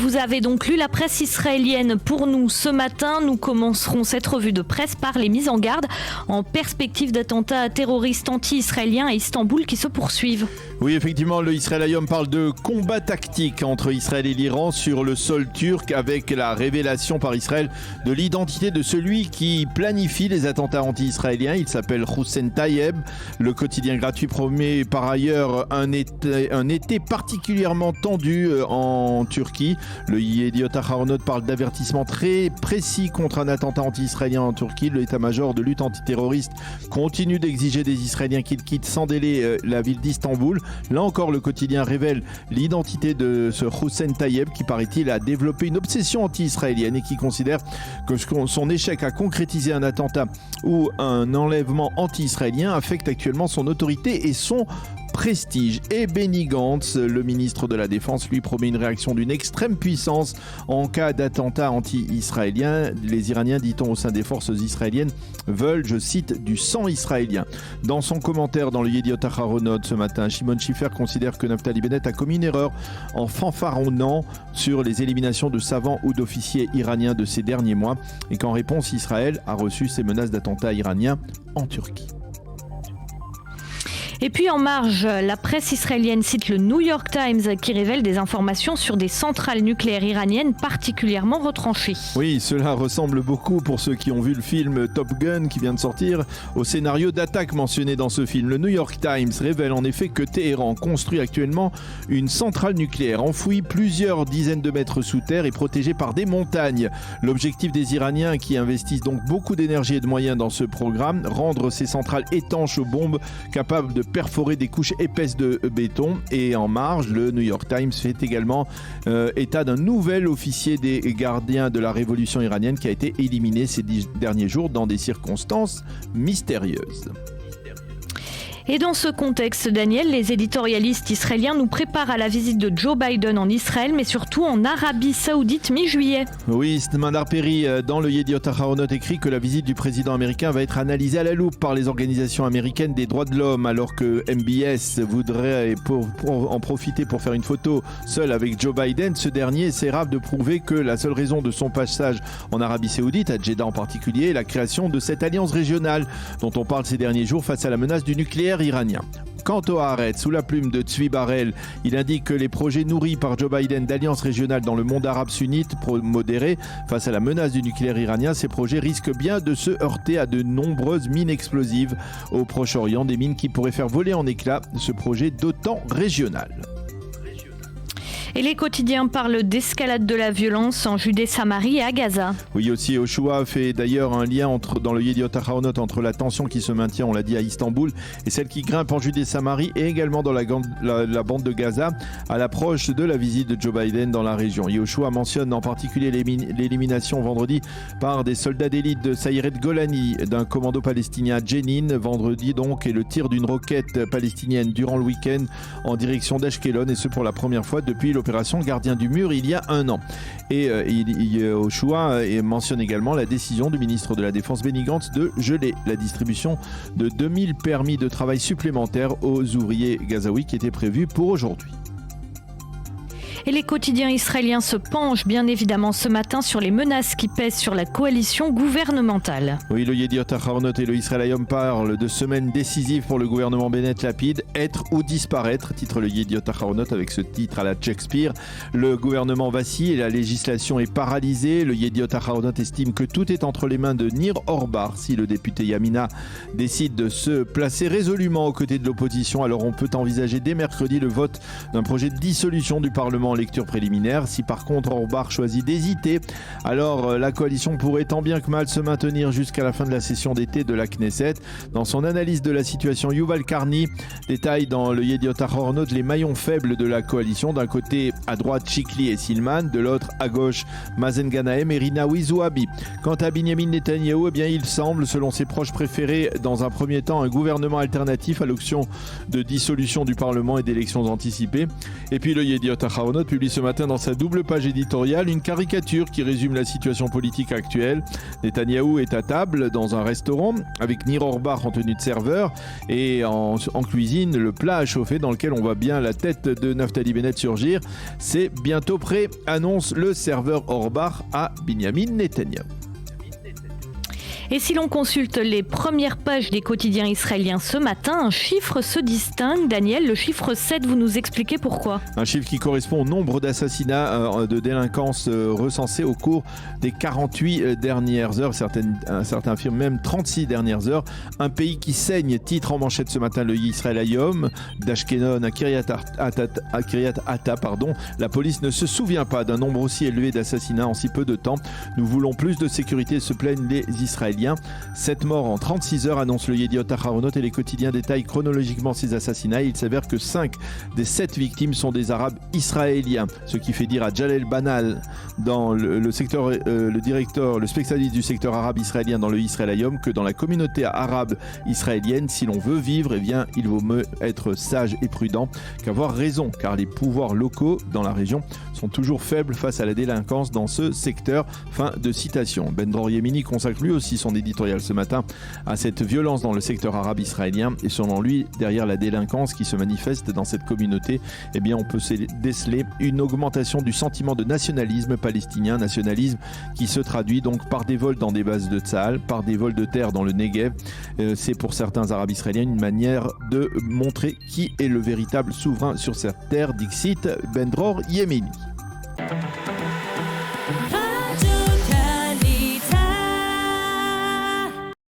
Vous avez donc lu la presse israélienne pour nous ce matin. Nous commencerons cette revue de presse par les mises en garde en perspective d'attentats terroristes anti-israéliens à Istanbul qui se poursuivent. Oui, effectivement, le Israël Hayom parle de combat tactique entre Israël et l'Iran sur le sol turc avec la révélation par Israël de l'identité de celui qui planifie les attentats anti-israéliens. Il s'appelle Hossein Tayeb. Le quotidien gratuit promet par ailleurs un été particulièrement tendu en Turquie. Le Yediot Ahronoth parle d'avertissements très précis contre un attentat anti-israélien en Turquie. L'état-major de lutte antiterroriste continue d'exiger des Israéliens qu'ils quittent sans délai la ville d'Istanbul. Là encore, le quotidien révèle l'identité de ce Hossein Tayeb qui, paraît-il, a développé une obsession anti-israélienne et qui considère que son échec à concrétiser un attentat ou un enlèvement anti-israélien affecte actuellement son autorité et son prestige. Et Benny Gantz, le ministre de la Défense, lui promet une réaction d'une extrême puissance en cas d'attentat anti-israélien. Les Iraniens, dit-on au sein des forces israéliennes, veulent, je cite, du sang israélien. Dans son commentaire dans le Yediot Ahronoth ce matin, Shimon Shifer considère que Naftali Bennett a commis une erreur en fanfaronnant sur les éliminations de savants ou d'officiers iraniens de ces derniers mois et qu'en réponse, Israël a reçu ces menaces d'attentats iraniens en Turquie. Et puis en marge, la presse israélienne cite le New York Times qui révèle des informations sur des centrales nucléaires iraniennes particulièrement retranchées. Oui, cela ressemble beaucoup, pour ceux qui ont vu le film Top Gun qui vient de sortir, au scénario d'attaque mentionné dans ce film. Le New York Times révèle en effet que Téhéran construit actuellement une centrale nucléaire enfouie plusieurs dizaines de mètres sous terre et protégée par des montagnes. L'objectif des Iraniens, qui investissent donc beaucoup d'énergie et de moyens dans ce programme, rendre ces centrales étanches aux bombes, capables de perforer des couches épaisses de béton. Et en marge, le New York Times fait également état d'un nouvel officier des gardiens de la révolution iranienne qui a été éliminé ces derniers jours dans des circonstances mystérieuses. Et dans ce contexte, Daniel, les éditorialistes israéliens nous préparent à la visite de Joe Biden en Israël, mais surtout en Arabie Saoudite mi-juillet. Oui, Stmandar Perry, dans le Yediot Ahronoth, écrit que la visite du président américain va être analysée à la loupe par les organisations américaines des droits de l'homme, alors que MBS voudrait en profiter pour faire une photo seule avec Joe Biden. Ce dernier essaiera de prouver que la seule raison de son passage en Arabie Saoudite, à Jeddah en particulier, est la création de cette alliance régionale dont on parle ces derniers jours face à la menace du nucléaire iranien. Quant au Haaretz, sous la plume de Tzvi Barel, il indique que les projets nourris par Joe Biden d'alliance régionale dans le monde arabe sunnite modéré face à la menace du nucléaire iranien, ces projets risquent bien de se heurter à de nombreuses mines explosives au Proche-Orient, des mines qui pourraient faire voler en éclats ce projet d'OTAN régional. Et les quotidiens parlent d'escalade de la violence en Judée-Samarie et à Gaza. Oui, aussi Yoshua fait d'ailleurs un lien dans le Yediot Ahronoth entre la tension qui se maintient, on l'a dit, à Istanbul et celle qui grimpe en Judée-Samarie et également dans la bande de Gaza à l'approche de la visite de Joe Biden dans la région. Yoshua mentionne en particulier l'élimination vendredi par des soldats d'élite de Sayeret Golani d'un commando palestinien à Jenin, vendredi donc, et le tir d'une roquette palestinienne durant le week-end en direction d'Ashkelon, et ce pour la première fois depuis l'opération Gardien du Mur il y a un an. Et Yoshua mentionne également la décision du ministre de la Défense Benny Gantz de geler la distribution de 2000 permis de travail supplémentaires aux ouvriers gazaouis qui étaient prévus pour aujourd'hui. Et les quotidiens israéliens se penchent bien évidemment ce matin sur les menaces qui pèsent sur la coalition gouvernementale. Oui, le Yediot Ahronoth et le Israël Hayom parlent de semaines décisives pour le gouvernement Bennett-Lapid. Être ou disparaître, titre le Yediot Ahronoth avec ce titre à la Shakespeare. Le gouvernement vacille et la législation est paralysée. Le Yediot Ahronoth estime que tout est entre les mains de Nir Orbar. Si le député Yamina décide de se placer résolument aux côtés de l'opposition, alors on peut envisager dès mercredi le vote d'un projet de dissolution du Parlement en lecture préliminaire. Si par contre Orbar choisit d'hésiter, alors la coalition pourrait tant bien que mal se maintenir jusqu'à la fin de la session d'été de la Knesset. Dans son analyse de la situation, Yuval Karni détaille dans le Yediot Ahronoth les maillons faibles de la coalition. D'un côté, à droite, Chikli et Silman, de l'autre, à gauche, Mazen Ganahem et Rinaoui Zouabi. Quant à Binyamin Netanyahou, eh bien, il semble, selon ses proches, préférer dans un premier temps un gouvernement alternatif à l'option de dissolution du Parlement et d'élections anticipées. Et puis le Yediot Ahronoth Ahronot publie ce matin dans sa double page éditoriale une caricature qui résume la situation politique actuelle. Netanyahou est à table dans un restaurant avec Nir Orbar en tenue de serveur et en cuisine le plat à chauffer dans lequel on voit bien la tête de Naftali Bennett surgir. C'est bientôt prêt, annonce le serveur Orbar à Binyamin Netanyahou. Et si l'on consulte les premières pages des quotidiens israéliens ce matin, un chiffre se distingue. Daniel, le chiffre 7, vous nous expliquez pourquoi ? Un chiffre qui correspond au nombre d'assassinats de délinquance recensés au cours des 48 dernières heures. Certains affirment même 36 dernières heures. Un pays qui saigne, titre en manchette ce matin le Israël Hayom, d'Ashkelon à Kiryat Atta. La police ne se souvient pas d'un nombre aussi élevé d'assassinats en si peu de temps. Nous voulons plus de sécurité, se plaignent les Israéliens. 7 morts en 36 heures, annonce le Yediot Ahronot, et les quotidiens détaillent chronologiquement ces assassinats. Il s'avère que 5 des 7 victimes sont des Arabes israéliens, ce qui fait dire à Jalel Banal, dans le spécialiste du secteur arabe israélien dans le Israël Hayom, que dans la communauté arabe israélienne, si l'on veut vivre, eh bien, il vaut mieux être sage et prudent qu'avoir raison, car les pouvoirs locaux dans la région sont toujours faibles face à la délinquance dans ce secteur. Fin de citation. Ben Dror Yemini consacre lui aussi son éditorial ce matin à cette violence dans le secteur arabe israélien, et selon lui, derrière la délinquance qui se manifeste dans cette communauté, eh bien, on peut déceler une augmentation du sentiment de nationalisme palestinien, nationalisme qui se traduit donc par des vols dans des bases de Tsahal, par des vols de terre dans le Negev. C'est pour certains arabes israéliens une manière de montrer qui est le véritable souverain sur cette terre, dixit Ben Dror Yemini.